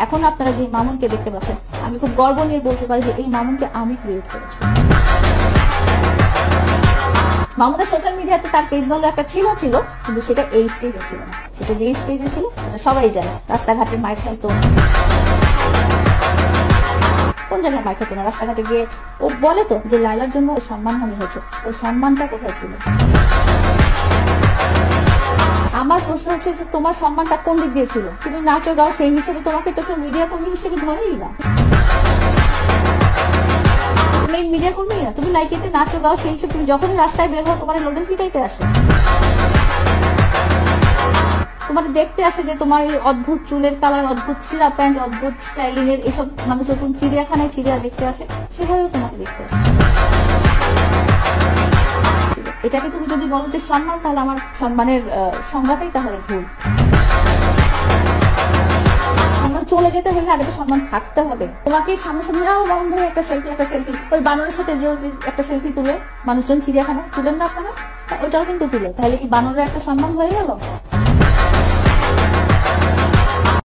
এখন আপনারা যে মামুনকে দেখতে পাচ্ছেন, আমি খুব গর্ব নিয়ে বলতে পারি যে এই মামুনকে আমি ক্রিয়েট করেছি। মামুনের সোশ্যাল মিডিয়াতে তার পেজ ভালো একটা ছিল, কিন্তু সেটা এই স্টেজে ছিল না। সেটা যে স্টেজে ছিল সেটা সবাই জানে। রাস্তাঘাটে মার খাইতো, কোন জায়গায় মার খাইতো না, রাস্তাঘাটে গিয়ে ও বলে তো যে লাইলার জন্য সম্মানহানি হয়েছে। ওই সম্মানটা কোথায় ছিল? আমার প্রশ্ন হচ্ছে যে তোমার সম্মানটা কোন দিক দিয়ে ছিল? তুমি নাচো গাও সেই হিসেবে তোমাকে তো কেউ মিডিয়া কর্মী হিসেবে ধরেই না। তুমি মিডিয়া কর্মী না, তুমি লাইকিতে নাচো গাও সেই হিসেবে তুমি যখনই রাস্তায় বের হও তোমার লোকের পিটাইতে আসে, তোমার দেখতে আসে যে তোমার এই অদ্ভুত চুলের কালার, অদ্ভুত ছিঁড়া প্যান্ট, অদ্ভুত স্টাইলিং এর এসব মানুষ যখন চিড়িয়াখানায় চিড়িয়া দেখতে আসে সেভাবেও তোমাকে দেখতে আসে। এটাকে তুমি যদি বলো যে সম্মান, তাহলে আমার সম্মানের সংজ্ঞাটাই তাহলে ভুল। সম্মান চলে যেতে হলে আগে তো সম্মান থাকতে হবে। তোমাকে সামনাসামনি বন্ধু একটা সেলফি ওই বানরের সাথে যে একটা সেলফি তুলে মানুষজন চিড়িয়াখানা তুলেন না আপনারা, ওইটাও কিন্তু তুলে, তাহলে কি বানরের একটা সম্মান হয়ে গেল?